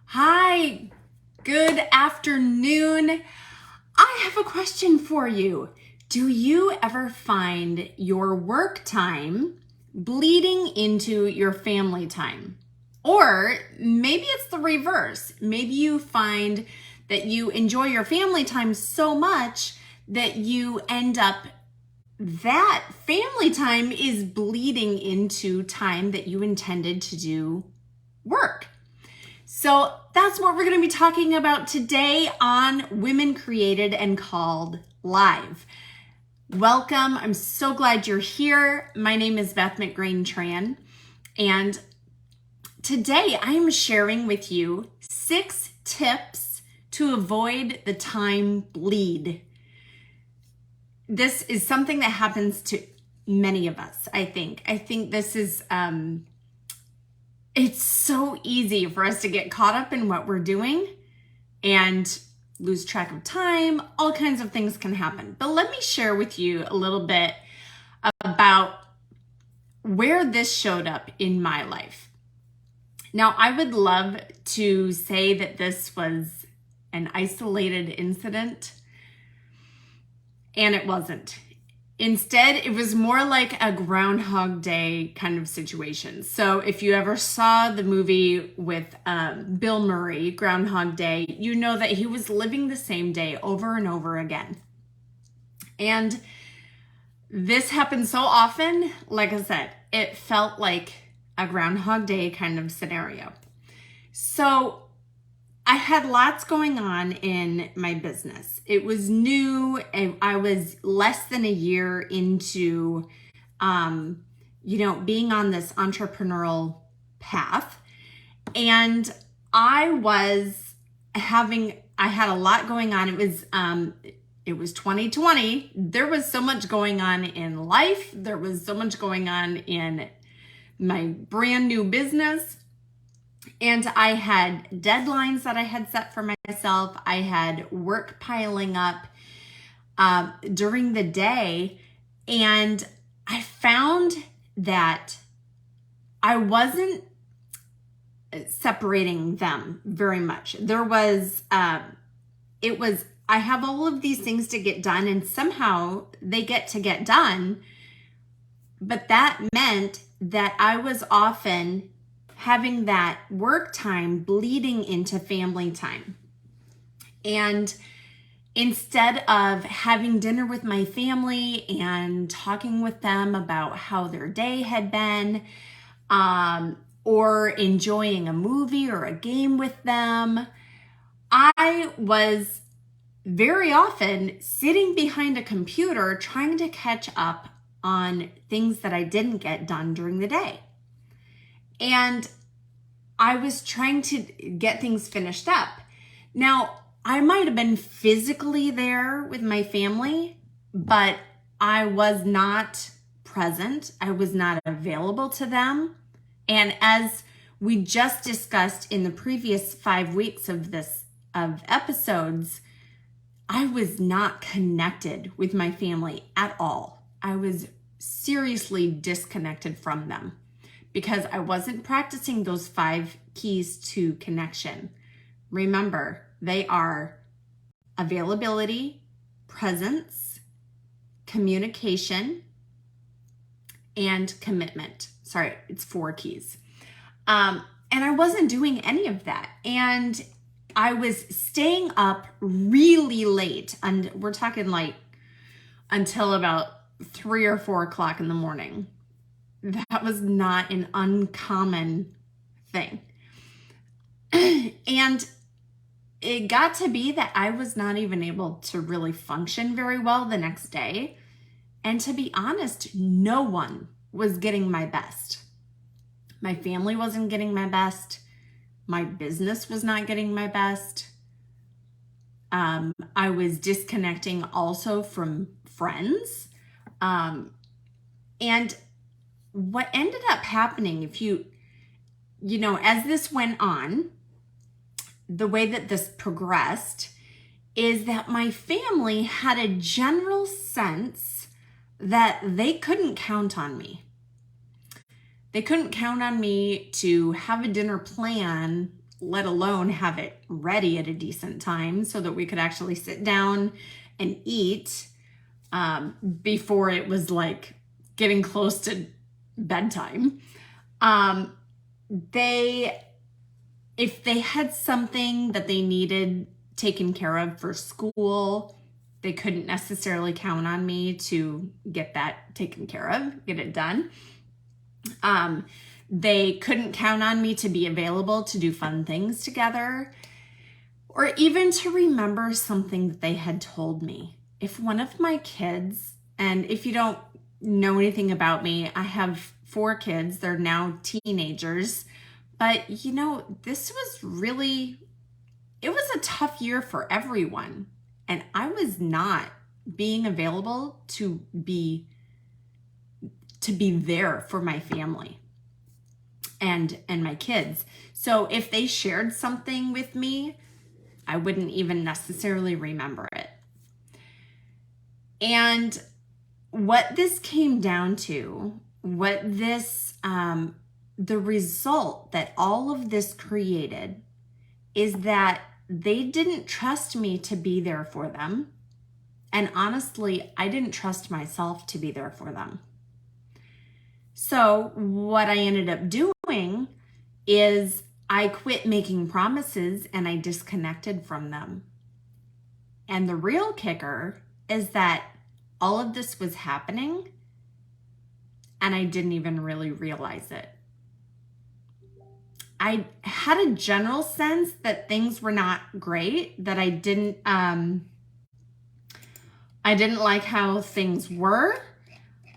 Hi, good afternoon. I have a question for you. Do you ever find your work time bleeding into your family time? Or maybe it's the reverse. Maybe you find that you enjoy your family time so much that you end up that family time is bleeding into time that you intended to do work. So that's what we're going to be talking about today on Women Created and Called Live. Welcome. I'm so glad you're here. My name is Beth McGrain-Tran, and today I am sharing with you 6 tips to avoid the time bleed. This is something that happens to many of us, I think. I think this is it's so easy for us to get caught up in what we're doing and lose track of time. All kinds of things can happen. But let me share with you a little bit about where this showed up in my life. Now, I would love to say that this was an isolated incident, and it wasn't. Instead, it was more like a Groundhog Day kind of situation. So if you ever saw the movie with Bill Murray, Groundhog Day, you know that he was living the same day over and over again. And this happened so often, like I said, it felt like a Groundhog Day kind of scenario. So I had lots going on in my business. It was new, and I was less than a year into, being on this entrepreneurial path. And I had a lot going on. It was 2020. There was so much going on in life. There was so much going on in my brand new business. And I had deadlines that I had set for myself. I had work piling up during the day. And I found that I wasn't separating them very much. I have all of these things to get done, and somehow they get done. But that meant that I was often having that work time bleeding into family time. And instead of having dinner with my family and talking with them about how their day had been, or enjoying a movie or a game with them, I was very often sitting behind a computer trying to catch up on things that I didn't get done during the day. And I was trying to get things finished up. Now, I might have been physically there with my family, but I was not present. I was not available to them. And as we just discussed in the previous 5 weeks of episodes, I was not connected with my family at all. I was seriously disconnected from them, because I wasn't practicing those 5 keys to connection. Remember, they are availability, presence, communication, and commitment. Sorry, it's 4 keys. And I wasn't doing any of that. And I was staying up really late, and we're talking like until about 3 or 4 o'clock in the morning. That was not an uncommon thing. And it got to be that I was not even able to really function very well the next day. And to be honest, no one was getting my best. My family wasn't getting my best. My business was not getting my best. I was disconnecting also from friends. And what ended up happening, as this went on, the way that this progressed is that my family had a general sense that they couldn't count on me. They couldn't count on me to have a dinner plan let alone have it ready at a decent time so that we could actually sit down and eat before it was like getting close to bedtime. If they had something that they needed taken care of for school, they couldn't necessarily count on me to get that taken care of, get it done. They couldn't count on me to be available to do fun things together, or even to remember something that they had told me. If one of my kids, and if you don't know anything about me, I have 4 kids. They're now teenagers. But, this was it was a tough year for everyone. And I was not being available to be there for my family and my kids. So if they shared something with me, I wouldn't even necessarily remember it. And what this came down to, the result that all of this created is that they didn't trust me to be there for them. And honestly, I didn't trust myself to be there for them. So what I ended up doing is I quit making promises and I disconnected from them. And the real kicker is that all of this was happening and I didn't even really realize it. I had a general sense that things were not great, that I didn't like how things were,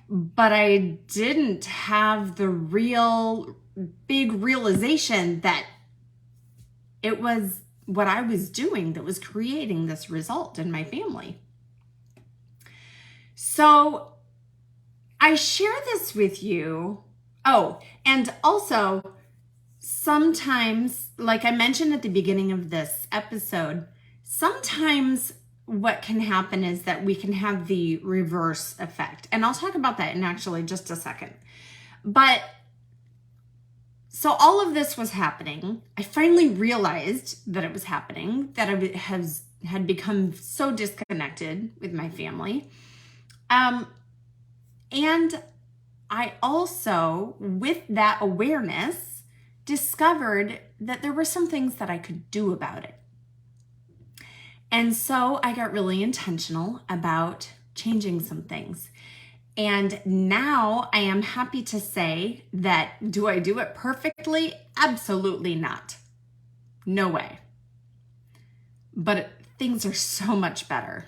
but I didn't have the real big realization that it was what I was doing that was creating this result in my family. So I share this with you. Oh, and also sometimes, like I mentioned at the beginning of this episode, sometimes what can happen is that we can have the reverse effect. And I'll talk about that in actually just a second. But so all of this was happening. I finally realized that it was happening, that I had become so disconnected with my family. And I also, with that awareness, discovered that there were some things that I could do about it. And so I got really intentional about changing some things. And now I am happy to say that, do I do it perfectly? Absolutely not. No way. But things are so much better.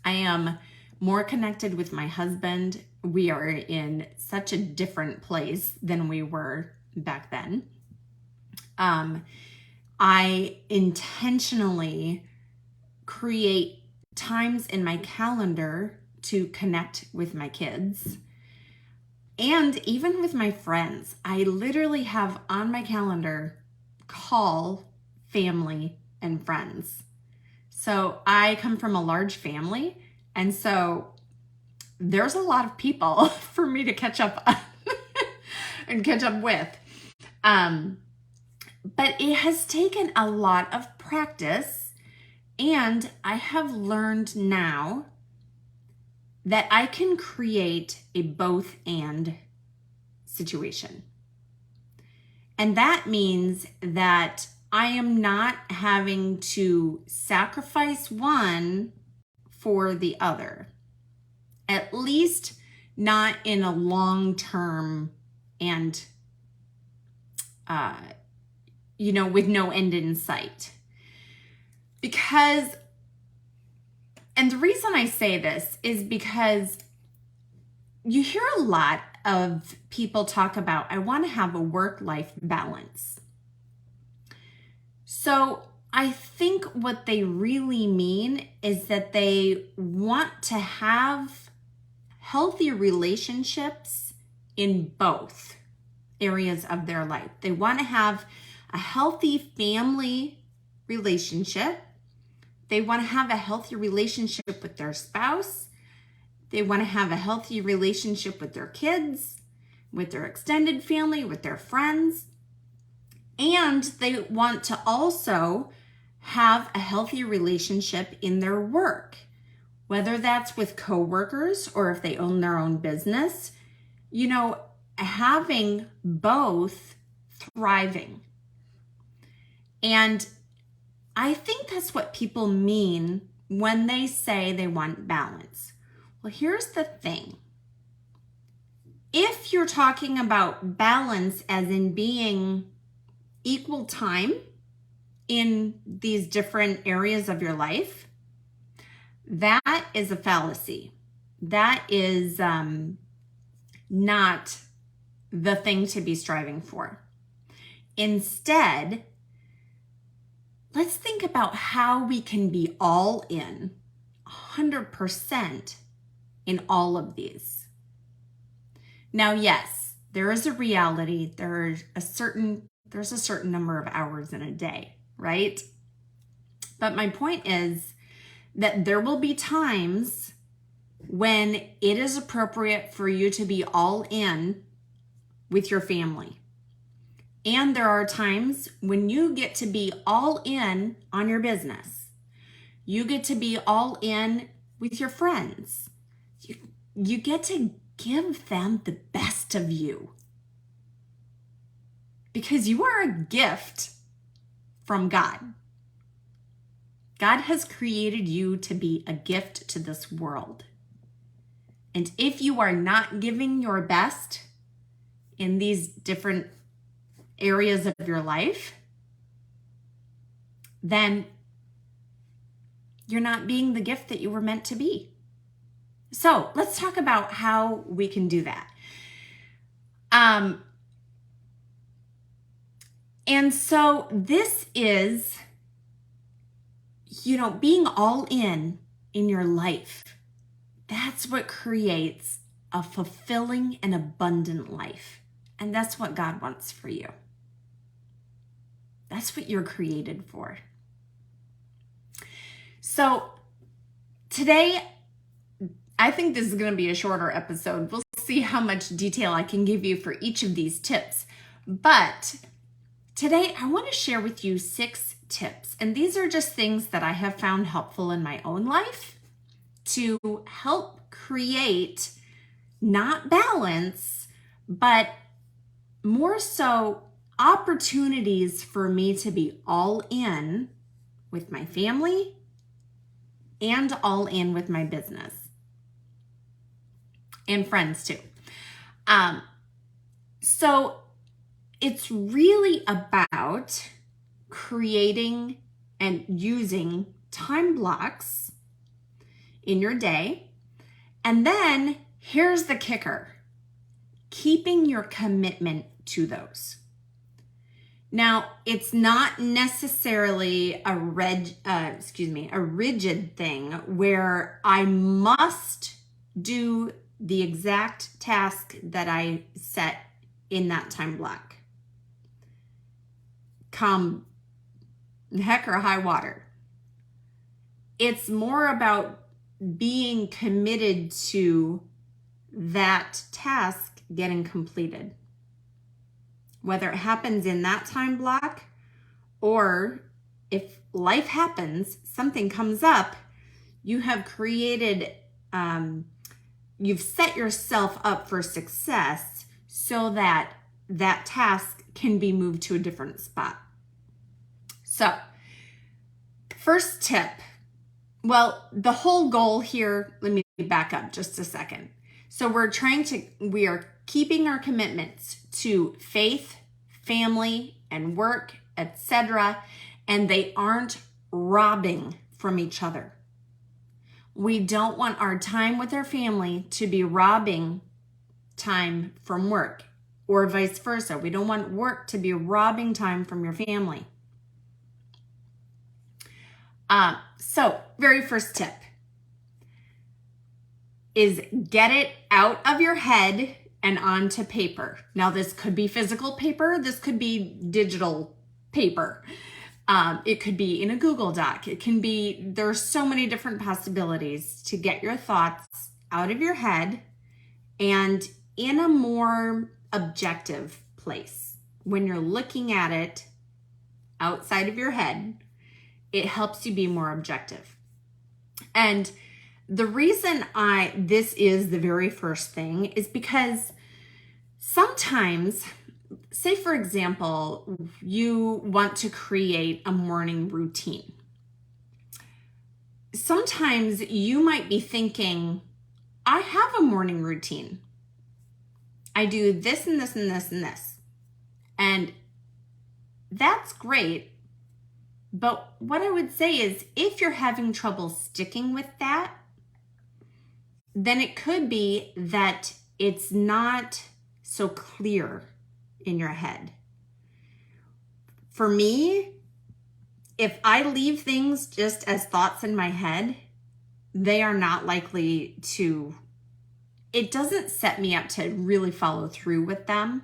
I am more connected with my husband. We are in such a different place than we were back then. I intentionally create times in my calendar to connect with my kids and even with my friends. I literally have on my calendar, call family and friends. So I come from a large family, and so there's a lot of people for me to catch up on and catch up with. But it has taken a lot of practice, and I have learned now that I can create a both and situation. And that means that I am not having to sacrifice one for the other, at least not in a long term and, with no end in sight. And the reason I say this is because you hear a lot of people talk about, I want to have a work-life balance. So I think what they really mean is that they want to have healthy relationships in both areas of their life. They want to have a healthy family relationship. They want to have a healthy relationship with their spouse. They want to have a healthy relationship with their kids, with their extended family, with their friends. And and they want to also have a healthy relationship in their work, whether that's with coworkers or if they own their own business. Having both thriving. And I think that's what people mean when they say they want balance. Well, here's the thing. If you're talking about balance as in being equal time in these different areas of your life, that is a fallacy. That is not the thing to be striving for. Instead, let's think about how we can be all in, 100% in all of these. Now, yes, there is a reality. There's a certain number of hours in a day, right? But my point is that there will be times when it is appropriate for you to be all in with your family. And there are times when you get to be all in on your business. You get to be all in with your friends. You get to give them the best of you. Because you are a gift from God. God has created you to be a gift to this world. And if you are not giving your best in these different areas of your life, then you're not being the gift that you were meant to be. So let's talk about how we can do that. And so this is, being all in your life. That's what creates a fulfilling and abundant life. And that's what God wants for you. That's what you're created for. So today, I think this is going to be a shorter episode. We'll see how much detail I can give you for each of these tips. But today, I want to share with you 6 tips. And these are just things that I have found helpful in my own life to help create not balance, but more so opportunities for me to be all in with my family and all in with my business and friends too. So it's really about creating and using time blocks in your day. And then here's the kicker: keeping your commitment to those. Now, it's not necessarily a rigid thing where I must do the exact task that I set in that time block. Come heck or high water. It's more about being committed to that task getting completed. Whether it happens in that time block or if life happens, something comes up, you have created, you've set yourself up for success so that that task can be moved to a different spot. So, first tip. Well, the whole goal here, let me back up just a second. So we are keeping our commitments to faith, family, and work, etc., and they aren't robbing from each other. We don't want our time with our family to be robbing time from work, or vice versa. We don't want work to be robbing time from your family. So, very first tip is get it out of your head and onto paper. Now, this could be physical paper. This could be digital paper. It could be in a Google Doc. There's so many different possibilities to get your thoughts out of your head and in a more objective place. When you're looking at it outside of your head, it helps you be more objective. And the reason this is the very first thing is because sometimes, say for example, you want to create a morning routine. Sometimes you might be thinking, I have a morning routine. I do this and this and this and this. And that's great. But what I would say is if you're having trouble sticking with that, then it could be that it's not so clear in your head. For me, if I leave things just as thoughts in my head, they are not likely to, it doesn't set me up to really follow through with them.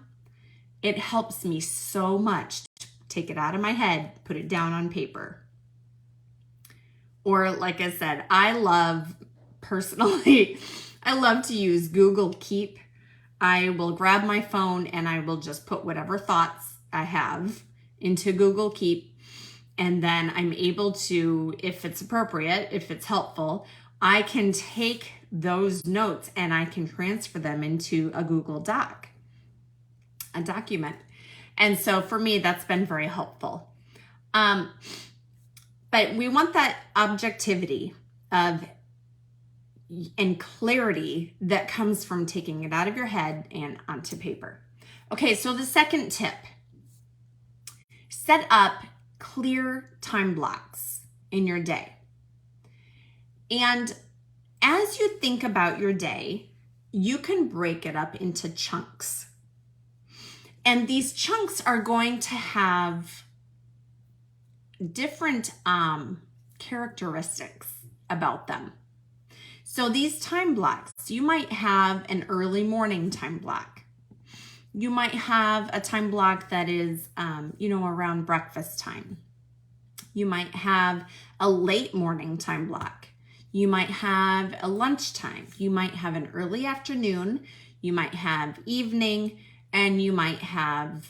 It helps me so much to take it out of my head, put it down on paper. Or like I said, I love to use Google Keep. I will grab my phone and I will just put whatever thoughts I have into Google Keep. And then I'm able to, if it's appropriate, if it's helpful, I can take those notes and I can transfer them into a Google Doc, a document. And so for me, that's been very helpful. But we want that objectivity and clarity that comes from taking it out of your head and onto paper. Okay, so the second tip, set up clear time blocks in your day. And as you think about your day, you can break it up into chunks. And these chunks are going to have different characteristics about them. So these time blocks, you might have an early morning time block. You might have a time block that is, around breakfast time. You might have a late morning time block. You might have a lunchtime. You might have an early afternoon. You might have evening, and you might have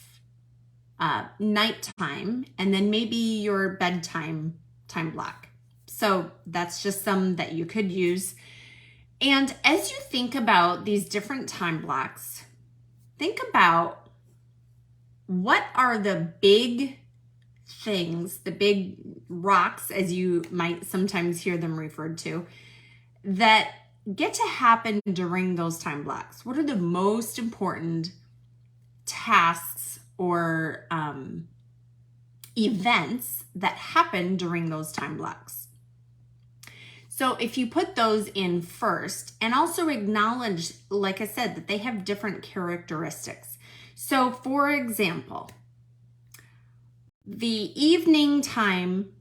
nighttime, and then maybe your bedtime time block. So that's just some that you could use. And as you think about these different time blocks, think about what are the big things, the big rocks, as you might sometimes hear them referred to, that get to happen during those time blocks. What are the most important tasks or events that happen during those time blocks? So if you put those in first and also acknowledge, like I said, that they have different characteristics. So for example, the evening time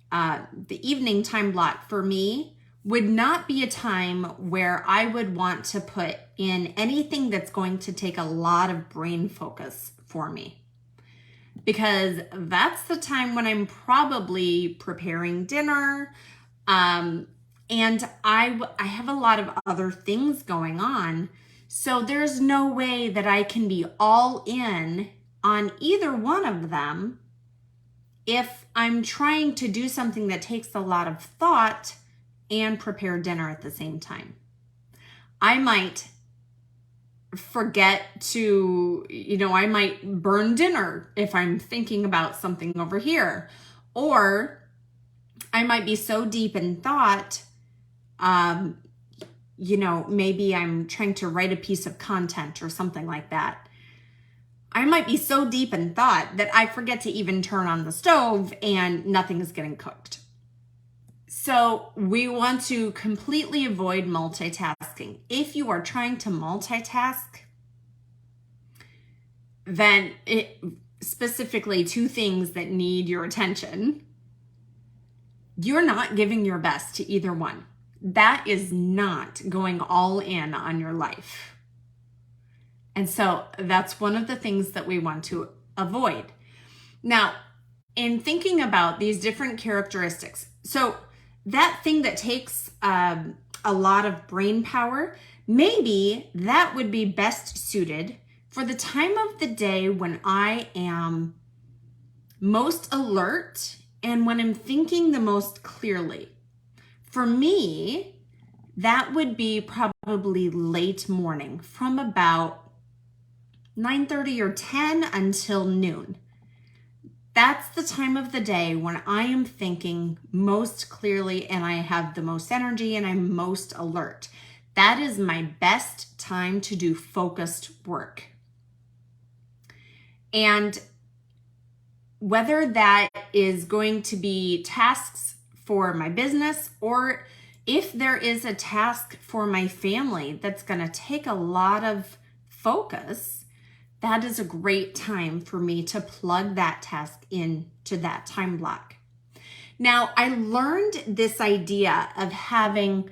block for me would not be a time where I would want to put in anything that's going to take a lot of brain focus for me, because that's the time when I'm probably preparing dinner, and I have a lot of other things going on. So there's no way that I can be all in on either one of them if I'm trying to do something that takes a lot of thought and prepare dinner at the same time. I might forget to, I might burn dinner if I'm thinking about something over here. Or I might be so deep in thought, maybe I'm trying to write a piece of content or something like that. I might be so deep in thought that I forget to even turn on the stove and nothing is getting cooked. So we want to completely avoid multitasking. If you are trying to multitask, then specifically two things that need your attention, you're not giving your best to either one. That is not going all in on your life. And so that's one of the things that we want to avoid. Now, in thinking about these different characteristics, so that thing that takes a lot of brain power, maybe that would be best suited for the time of the day when I am most alert, and when I'm thinking the most clearly. For me, that would be probably late morning from about 9:30 or 10 until noon. That's the time of the day when I am thinking most clearly and I have the most energy and I'm most alert. That is my best time to do focused work. And whether that is going to be tasks for my business or if there is a task for my family that's going to take a lot of focus, that is a great time for me to plug that task into that time block. Now, I learned this idea of having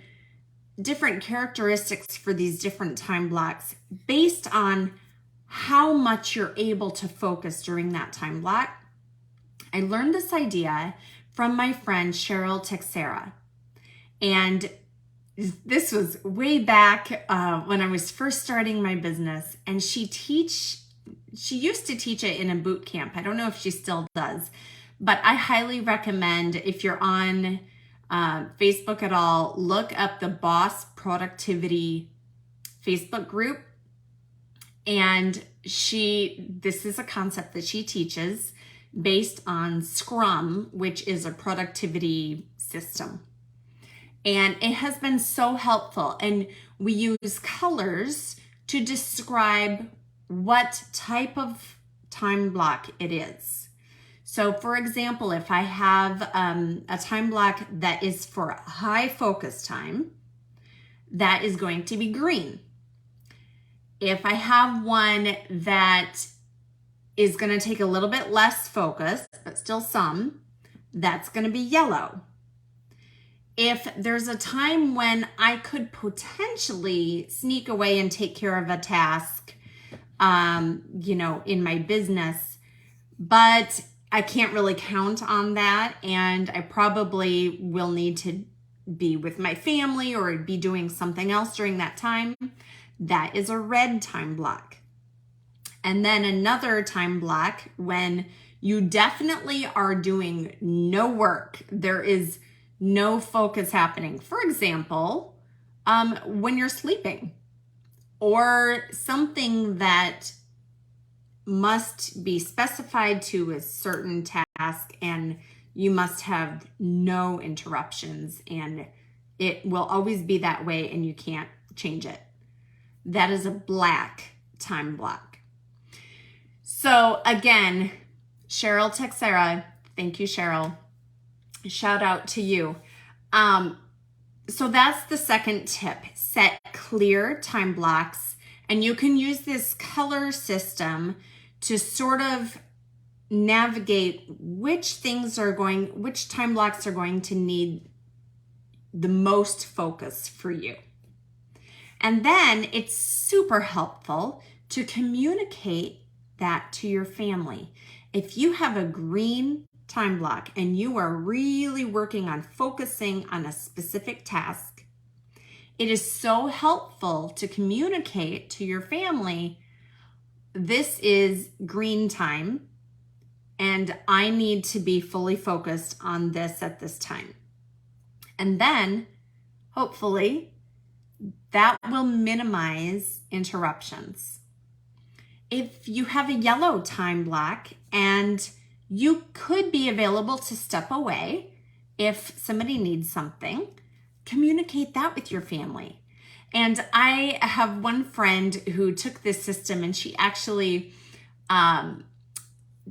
different characteristics for these different time blocks based on how much you're able to focus during that time block. I learned this idea from my friend Cheryl Texera. And this was way back when I was first starting my business, and she used to teach it in a boot camp. I don't know if she still does, but I highly recommend, if you're on Facebook at all, look up the Boss Productivity Facebook group. And this is a concept that she teaches based on Scrum, which is a productivity system. And it has been so helpful. And we use colors to describe what type of time block it is. So for example, if I have a time block that is for high focus time, that is going to be green. If I have one that is going to take a little bit less focus, but still some, that's going to be yellow. If there's a time when I could potentially sneak away and take care of a task, in my business, but I can't really count on that, and I probably will need to be with my family or be doing something else during that time, that is a red time block. And then another time block when you definitely are doing no work. There is no focus happening. For example, when you're sleeping, or something that must be specified to a certain task and you must have no interruptions and it will always be that way and you can't change it. That is a black time block. So again, Cheryl Texera, thank you, Cheryl. Shout out to you. So that's the second tip. Set clear time blocks, and you can use this color system to sort of navigate which time blocks are going to need the most focus for you. And then it's super helpful to communicate that to your family. If you have a green time block and you are really working on focusing on a specific task, it is so helpful to communicate to your family, this is green time and I need to be fully focused on this at this time. And then hopefully that will minimize interruptions. If you have a yellow time block and you could be available to step away if somebody needs something, communicate that with your family. And I have one friend who took this system, and she actually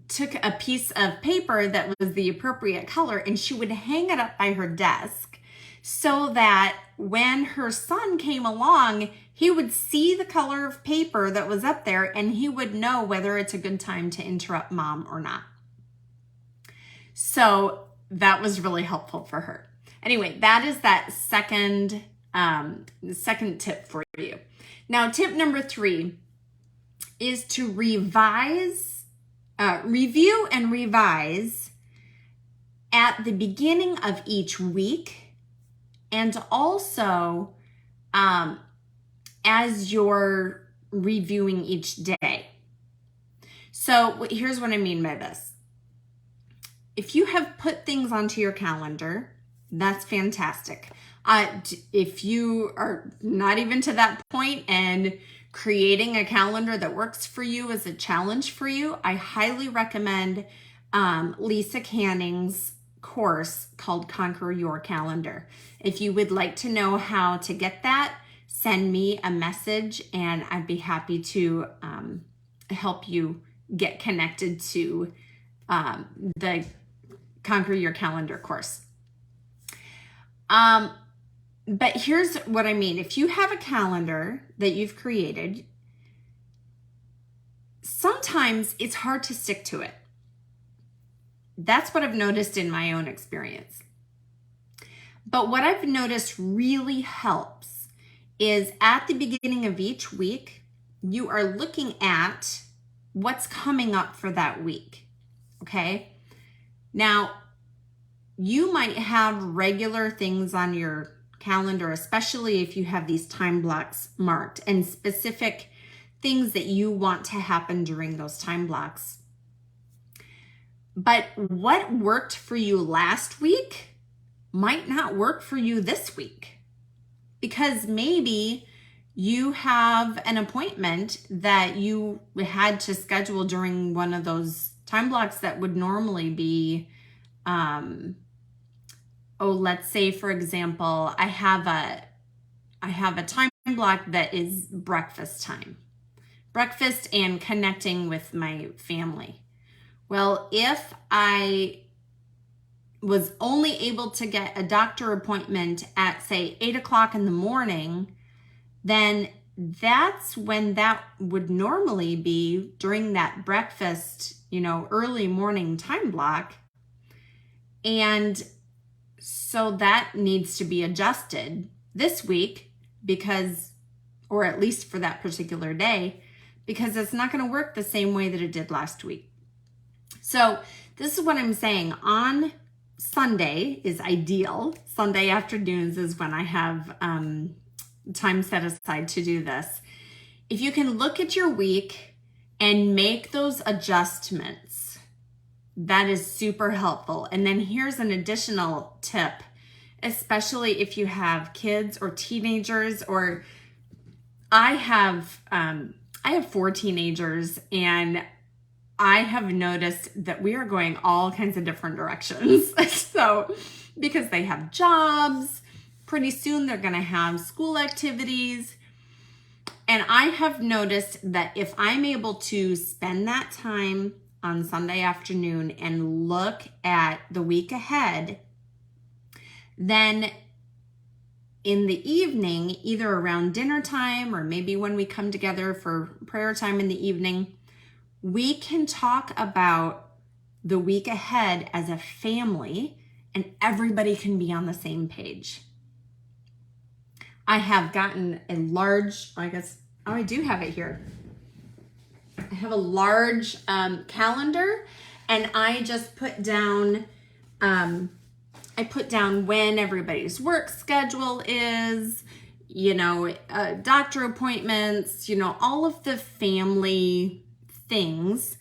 took a piece of paper that was the appropriate color, and she would hang it up by her desk so that when her son came along, he would see the color of paper that was up there and he would know whether it's a good time to interrupt mom or not. So that was really helpful for her. Anyway, that is that second tip for you. Now, tip number 3 is to review and revise at the beginning of each week, and also as you're reviewing each day. So here's what I mean by this. if you have put things onto your calendar, that's fantastic. If you are not even to that point and creating a calendar that works for you is a challenge for you, I highly recommend Lisa Canning's course called Conquer Your Calendar. If you would like to know how to get that, send me a message and I'd be happy to help you get connected to the Conquer Your Calendar course. But here's what I mean. If you have a calendar that you've created, sometimes it's hard to stick to it. That's what I've noticed in my own experience. But what I've noticed really helps is at the beginning of each week, you are looking at what's coming up for that week. Okay? Now, you might have regular things on your calendar, especially if you have these time blocks marked and specific things that you want to happen during those time blocks. But what worked for you last week might not work for you this week, because maybe you have an appointment that you had to schedule during one of those time blocks that would normally be let's say, for example, I have a time block that is breakfast time. Breakfast and connecting with my family. Well, if I was only able to get a doctor appointment at, say, 8 o'clock in the morning, then that's when that would normally be during that breakfast, early morning time block. And so that needs to be adjusted this week or at least for that particular day, because it's not going to work the same way that it did last week. So this is what I'm saying. On Sunday is ideal. Sunday afternoons is when I have time set aside to do this. If you can look at your week and make those adjustments, that is super helpful. And then here's an additional tip, especially if you have kids or teenagers, or I have 4 teenagers, and I have noticed that we are going all kinds of different directions. So because they have jobs, pretty soon they're going to have school activities. And I have noticed that if I'm able to spend that time on Sunday afternoon and look at the week ahead, then in the evening, either around dinner time or maybe when we come together for prayer time in the evening, we can talk about the week ahead as a family and everybody can be on the same page. I have gotten a large, I do have it here. I have a large calendar, and I just put down, when everybody's work schedule is, doctor appointments, all of the family things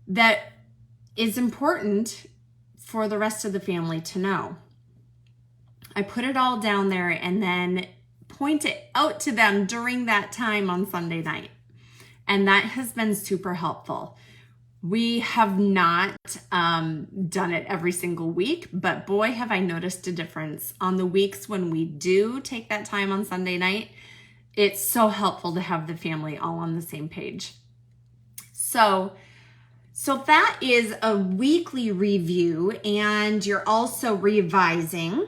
that is important for the rest of the family to know. I put it all down there and then point it out to them during that time on Sunday night. And that has been super helpful. We have not done it every single week, but boy, have I noticed a difference. On the weeks when we do take that time on Sunday night, it's so helpful to have the family all on the same page. So that is a weekly review, and you're also revising.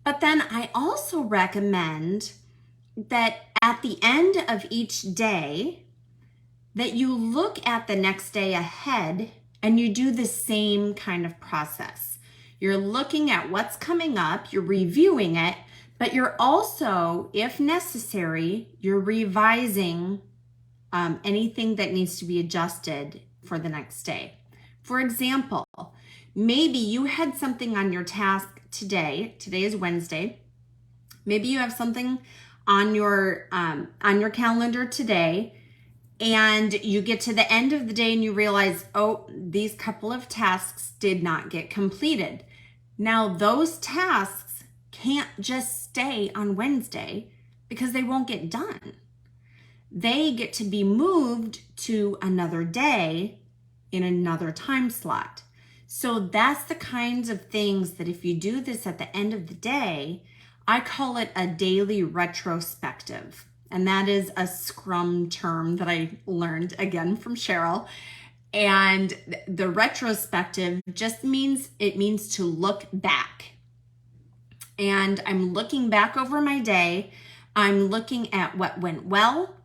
But then I also recommend that at the end of each day, that you look at the next day ahead and you do the same kind of process. You're looking at what's coming up, you're reviewing it, but you're also, if necessary, you're revising anything that needs to be adjusted for the next day. For example, maybe you had something on your task today. Today is Wednesday. Maybe you have something on your calendar today, and you get to the end of the day and you realize, oh, these couple of tasks did not get completed. Now, those tasks can't just stay on Wednesday because they won't get done. They get to be moved to another day in another time slot. So that's the kinds of things that if you do this at the end of the day, I call it a daily retrospective. And that is a Scrum term that I learned again from Cheryl. And the retrospective just means to look back. And I'm looking back over my day. I'm looking at what went well,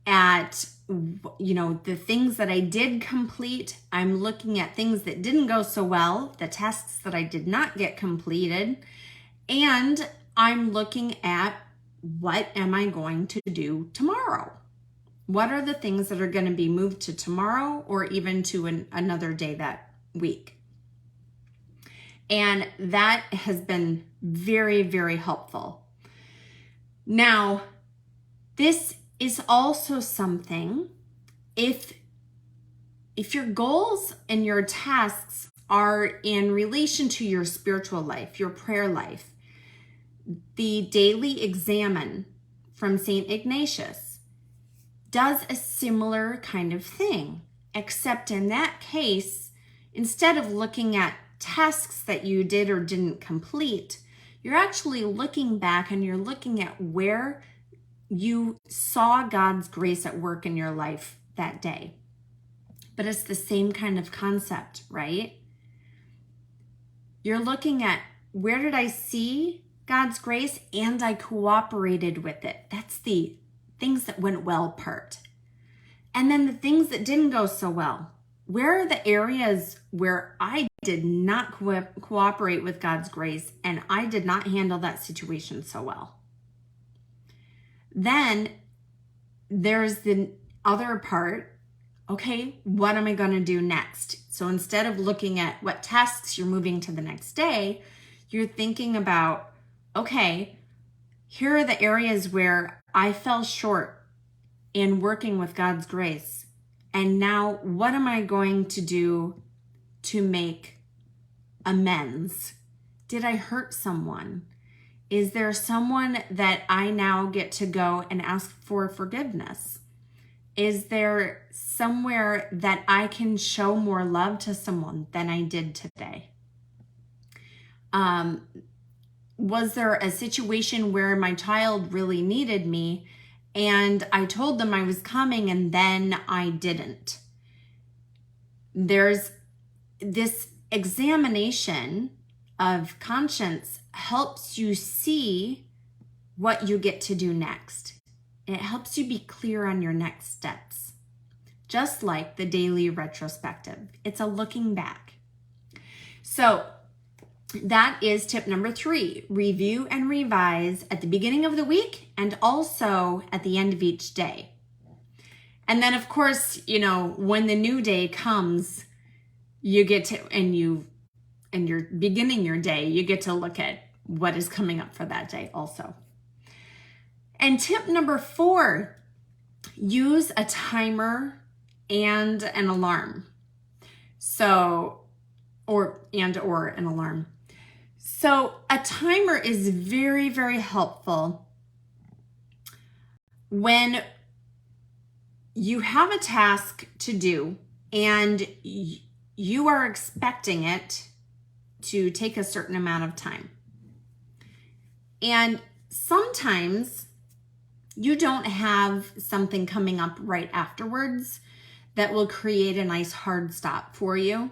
at the things that I did complete. I'm looking at things that didn't go so well, the tasks that I did not get completed. And I'm looking at what am I going to do tomorrow? What are the things that are going to be moved to tomorrow or even to another day that week? And that has been very, very helpful. Now, this is also something, if your goals and your tasks are in relation to your spiritual life, your prayer life, the Daily Examen from St. Ignatius does a similar kind of thing, except in that case, instead of looking at tasks that you did or didn't complete, you're actually looking back and you're looking at where you saw God's grace at work in your life that day. But it's the same kind of concept, right? You're looking at where did I see God's grace and I cooperated with it. That's the things that went well part. And then the things that didn't go so well. Where are the areas where I did not cooperate with God's grace and I did not handle that situation so well? Then there's the other part. Okay, what am I going to do next? So instead of looking at what tasks you're moving to the next day, you're thinking about, okay, here are the areas where I fell short in working with God's grace. And now what am I going to do to make amends? Did I hurt someone? Is there someone that I now get to go and ask for forgiveness? Is there somewhere that I can show more love to someone than I did today? Was there a situation where my child really needed me and I told them I was coming and then I didn't? There's this examination of conscience helps you see what you get to do next. It helps you be clear on your next steps. Just like the daily retrospective. It's a looking back. So that is tip number 3. Review and revise at the beginning of the week and also at the end of each day. And then of course, when the new day comes, you get to, and you're beginning your day, you get to look at what is coming up for that day also. And tip number 4, use a timer and an alarm. Or an alarm. So a timer is very, very helpful when you have a task to do and you are expecting it to take a certain amount of time. And sometimes you don't have something coming up right afterwards that will create a nice hard stop for you.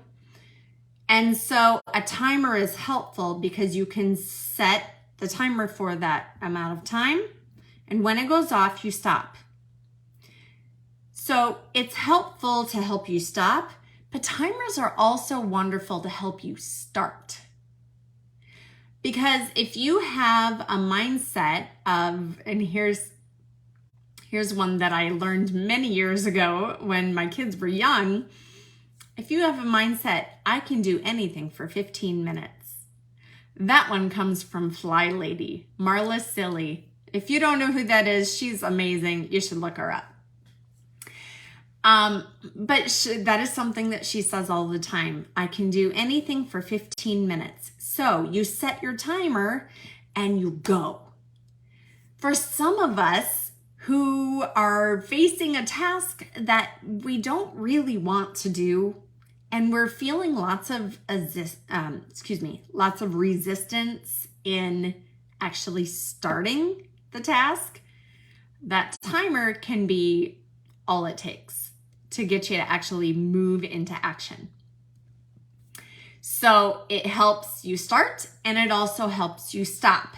And so a timer is helpful because you can set the timer for that amount of time. And when it goes off, you stop. So it's helpful to help you stop, but timers are also wonderful to help you start. Because if you have a mindset of, and here's one that I learned many years ago when my kids were young. If you have a mindset, I can do anything for 15 minutes. That one comes from Fly Lady, Marla Silly. If you don't know who that is, she's amazing. You should look her up. That is something that she says all the time. I can do anything for 15 minutes. So you set your timer and you go. For some of us who are facing a task that we don't really want to do, and we're feeling lots of resistance in actually starting the task, that timer can be all it takes to get you to actually move into action. So it helps you start and it also helps you stop.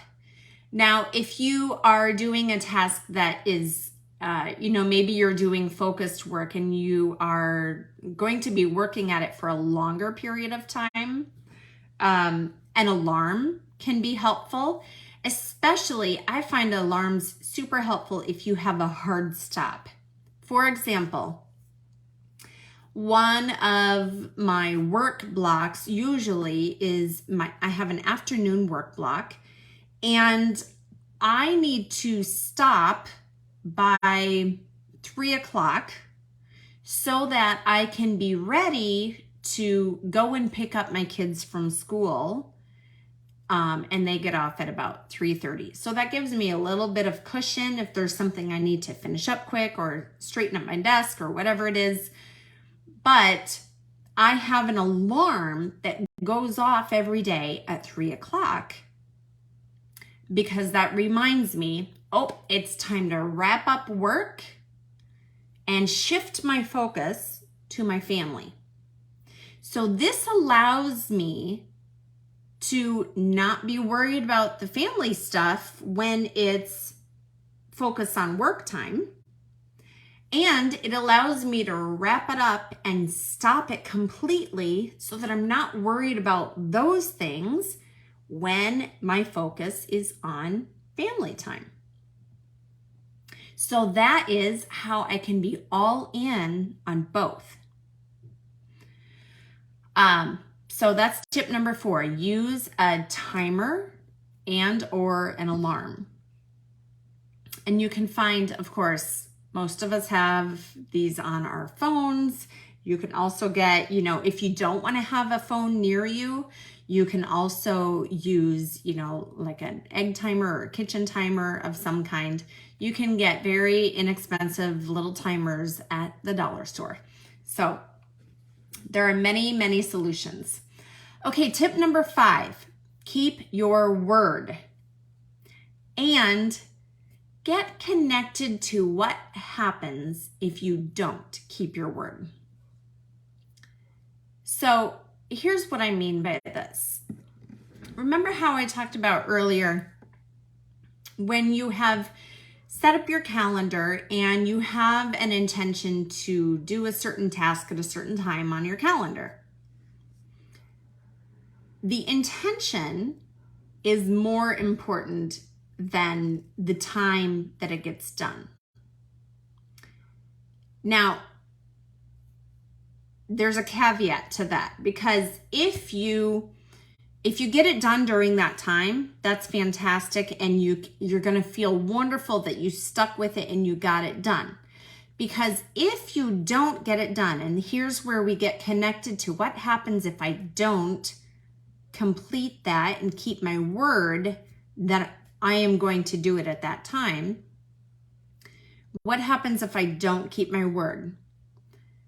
Now, if you are doing a task that is, maybe you're doing focused work and you are going to be working at it for a longer period of time, an alarm can be helpful. Especially, I find alarms super helpful if you have a hard stop. For example, one of my work blocks usually is I have an afternoon work block, and I need to stop by 3 o'clock so that I can be ready to go and pick up my kids from school. And they get off at about 3:30. So that gives me a little bit of cushion if there's something I need to finish up quick or straighten up my desk or whatever it is. But I have an alarm that goes off every day at 3 o'clock because that reminds me, it's time to wrap up work and shift my focus to my family. So this allows me to not be worried about the family stuff when it's focused on work time. And it allows me to wrap it up and stop it completely so that I'm not worried about those things when my focus is on family time. So that is how I can be all in on both. So that's tip number 4. Use a timer and or an alarm. And you can find, of course, most of us have these on our phones. You can also get, if you don't want to have a phone near you, you can also use, like an egg timer or a kitchen timer of some kind. You can get very inexpensive little timers at the dollar store. So there are many, many solutions. Okay, tip number 5, keep your word and get connected to what happens if you don't keep your word. So here's what I mean by this. Remember how I talked about earlier when you have set up your calendar and you have an intention to do a certain task at a certain time on your calendar. The intention is more important than the time that it gets done. Now, there's a caveat to that, because if you get it done during that time, that's fantastic, and you're going to feel wonderful that you stuck with it and you got it done. Because if you don't get it done, and here's where we get connected to what happens if I don't complete that and keep my word that I am going to do it at that time. What happens if I don't keep my word?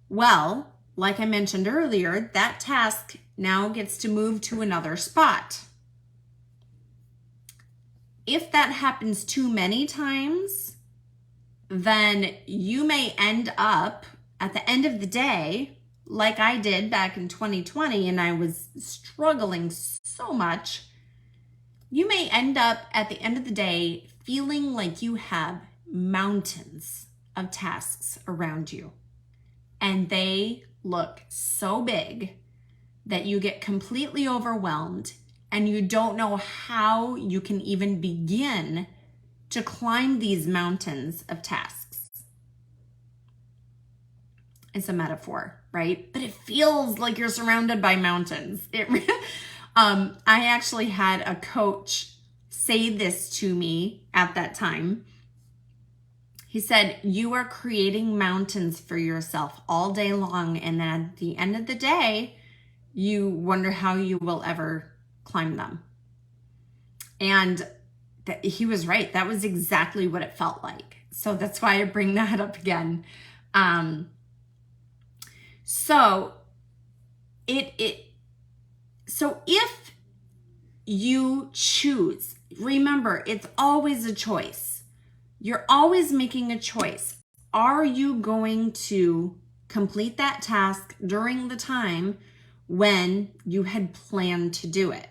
Well, like I mentioned earlier, that task now gets to move to another spot. If that happens too many times, then you may end up at the end of the day, like I did back in 2020, and I was struggling so much. You may end up at the end of the day feeling like you have mountains of tasks around you, and they look so big that you get completely overwhelmed and you don't know how you can even begin to climb these mountains of tasks. It's a metaphor, right? But it feels like you're surrounded by mountains. I actually had a coach say this to me at that time. He said, you are creating mountains for yourself all day long. And then at the end of the day, you wonder how you will ever climb them. And he was right. That was exactly what it felt like. So that's why I bring that up again. So if you choose, remember, it's always a choice. You're always making a choice. Are you going to complete that task during the time when you had planned to do it?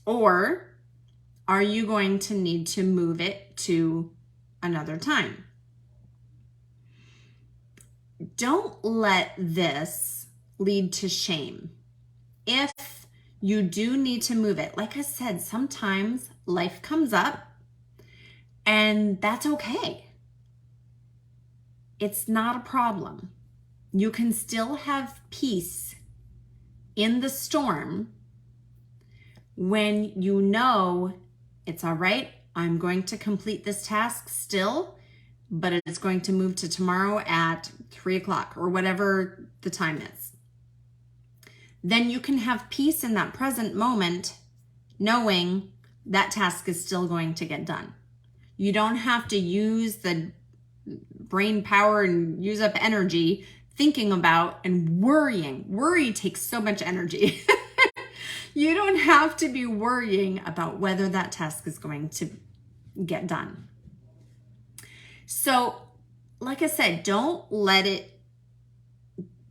Or are you going to need to move it to another time? Don't let this lead to shame. If you do need to move it, like I said, sometimes life comes up and that's okay. It's not a problem. You can still have peace in the storm when you know it's all right. I'm going to complete this task still, but it's going to move to tomorrow at 3 o'clock or whatever the time is. Then you can have peace in that present moment, knowing that task is still going to get done. You don't have to use the brain power and use up energy thinking about and worrying. Worry takes so much energy. You don't have to be worrying about whether that task is going to get done. So, like I said, don't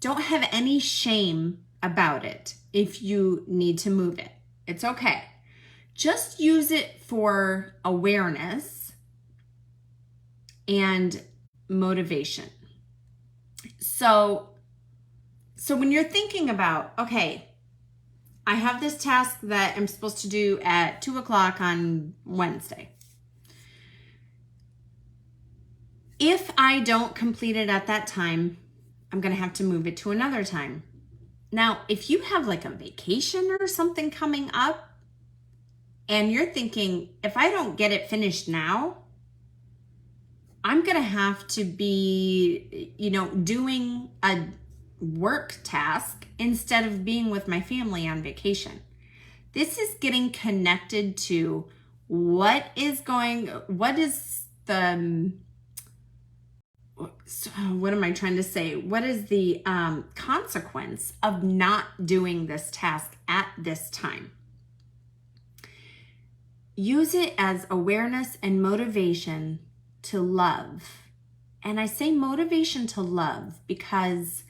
have any shame about it if you need to move it. It's okay. Just use it for awareness and motivation. So when you're thinking about, okay, I have this task that I'm supposed to do at 2 o'clock on Wednesday. If I don't complete it at that time, I'm going to have to move it to another time. Now, if you have like a vacation or something coming up and you're thinking, if I don't get it finished now, I'm going to have to be, doing a work task instead of being with my family on vacation. This is getting connected to what is the consequence of not doing this task at this time. Use it as awareness and motivation to love. And I say motivation to love because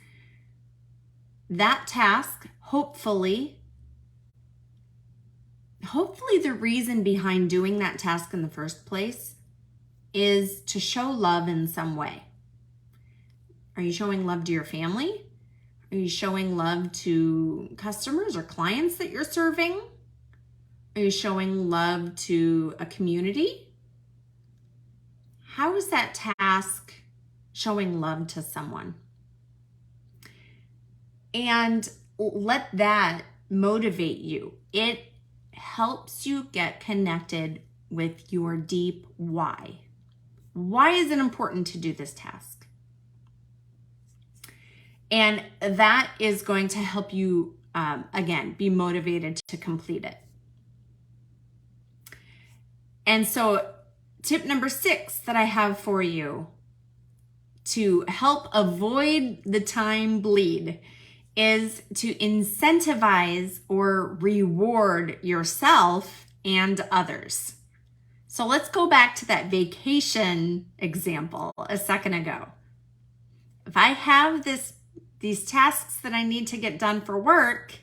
that task, hopefully the reason behind doing that task in the first place is to show love in some way. Are you showing love to your family? Are you showing love to customers or clients that you're serving? Are you showing love to a community? How is that task showing love to someone? And let that motivate you. It helps you get connected with your deep why. Why is it important to do this task? And that is going to help you, again, be motivated to complete it. And so tip number 6 that I have for you to help avoid the time bleed is to incentivize or reward yourself and others. So let's go back to that vacation example a second ago. If I have these tasks that I need to get done for work,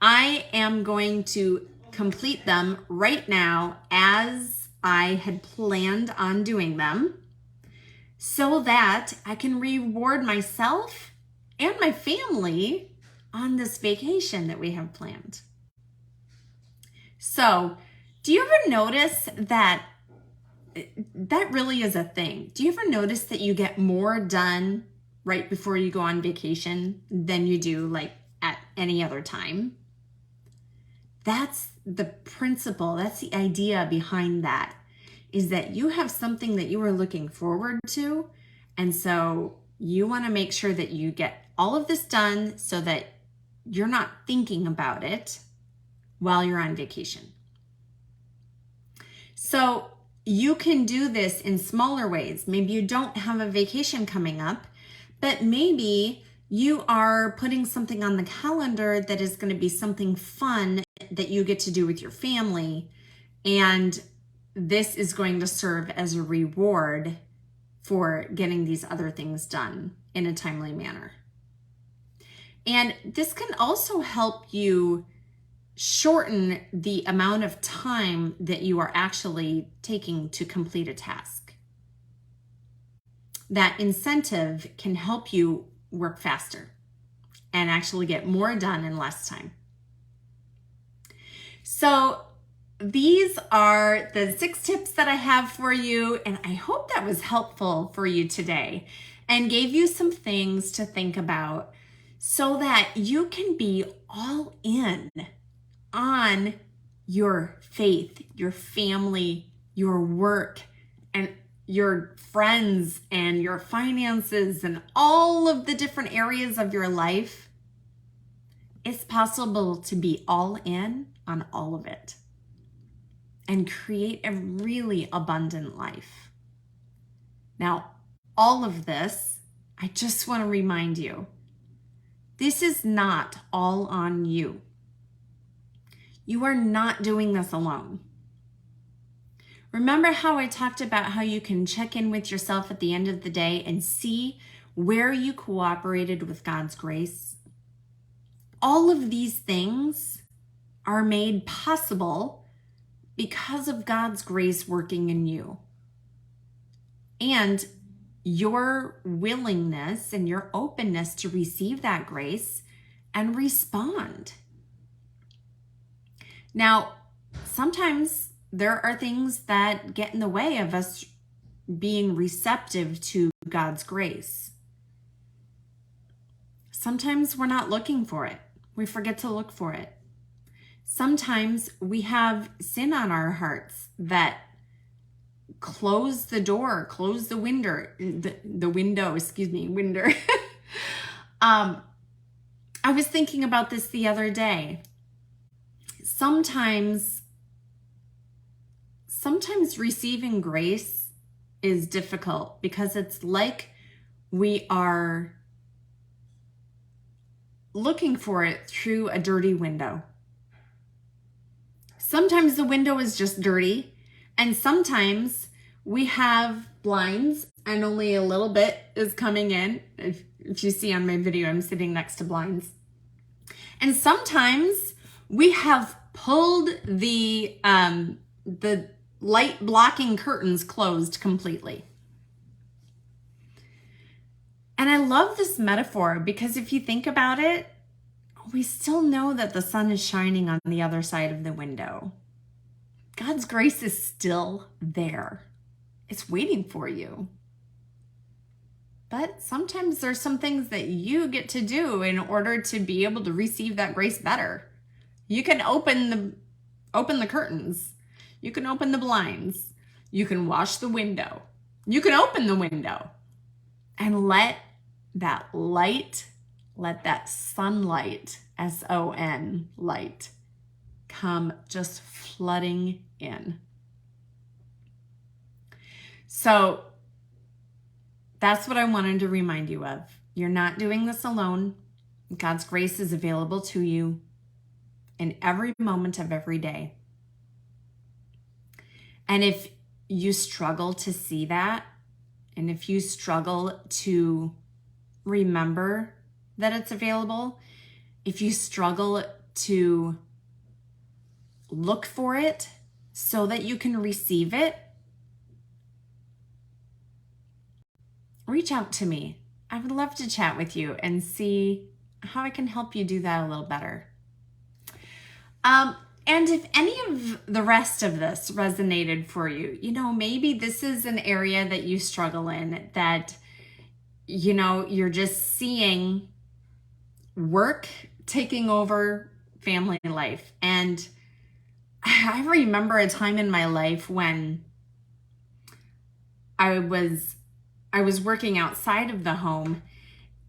I am going to complete them right now as I had planned on doing them so that I can reward myself and my family on this vacation that we have planned. So, do you ever notice that really is a thing? Do you ever notice that you get more done right before you go on vacation than you do like at any other time? That's the principle, that's the idea behind that, is that you have something that you are looking forward to. And so you want to make sure that you get all of this done so that you're not thinking about it while you're on vacation. So you can do this in smaller ways. Maybe you don't have a vacation coming up, but maybe you are putting something on the calendar that is going to be something fun that you get to do with your family. And this is going to serve as a reward for getting these other things done in a timely manner. And this can also help you shorten the amount of time that you are actually taking to complete a task. That incentive can help you work faster and actually get more done in less time. So these are the 6 tips that I have for you, and I hope that was helpful for you today and gave you some things to think about so that you can be all in on your faith, your family, your work, and your friends, and your finances, and all of the different areas of your life. It's possible to be all in on all of it and create a really abundant life. Now, all of this, I just want to remind you, this is not all on you. You are not doing this alone. Remember how I talked about how you can check in with yourself at the end of the day and see where you cooperated with God's grace? All of these things are made possible because of God's grace working in you. And your willingness and your openness to receive that grace and respond. Now, sometimes there are things that get in the way of us being receptive to God's grace. Sometimes we're not looking for it. We forget to look for it. Sometimes we have sin on our hearts that close the door, close the window, window. I was thinking about this the other day. Sometimes receiving grace is difficult because it's like we are looking for it through a dirty window. Sometimes the window is just dirty, and sometimes we have blinds and only a little bit is coming in. If you see on my video, I'm sitting next to blinds. And sometimes we have pulled the light blocking curtains closed completely. And I love this metaphor because if you think about it, we still know that the sun is shining on the other side of the window. God's grace is still there. It's waiting for you. But sometimes there's some things that you get to do in order to be able to receive that grace better. You can open the curtains. You can open the blinds. You can wash the window. You can open the window and let that light, let that sunlight, S-O-N, light, come just flooding in. So that's what I wanted to remind you of. You're not doing this alone. God's grace is available to you in every moment of every day. And if you struggle to see that, and if you struggle to remember that it's available, if you struggle to look for it so that you can receive it, reach out to me. I would love to chat with you and see how I can help you do that a little better. And if any of the rest of this resonated for you, maybe this is an area that you struggle in, that, you're just seeing work taking over family life. And I remember a time in my life when I was working outside of the home,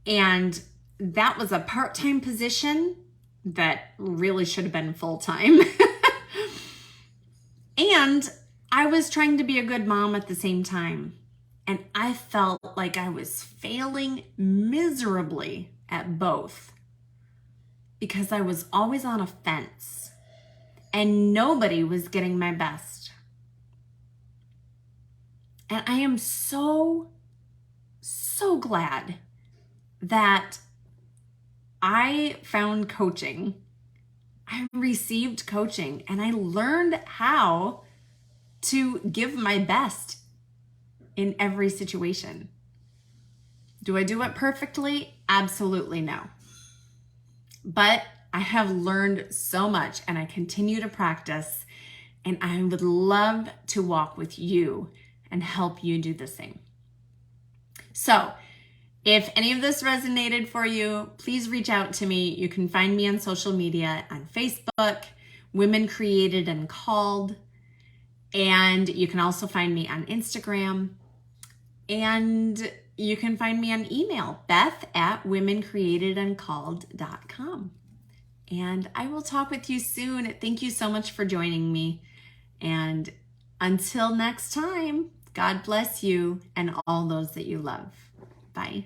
and that was a part-time position that really should have been full-time. And I was trying to be a good mom at the same time. And I felt like I was failing miserably at both because I was always on a fence and nobody was getting my best. And I am so glad that I found coaching. I received coaching and I learned how to give my best in every situation. Do I do it perfectly? Absolutely no. But I have learned so much and I continue to practice, and I would love to walk with you and help you do the same. So if any of this resonated for you, please reach out to me. You can find me on social media on Facebook, Women Created and Called. And you can also find me on Instagram. And you can find me on email, beth@womencreatedandcalled.com. And I will talk with you soon. Thank you so much for joining me. And until next time, God bless you and all those that you love. Bye.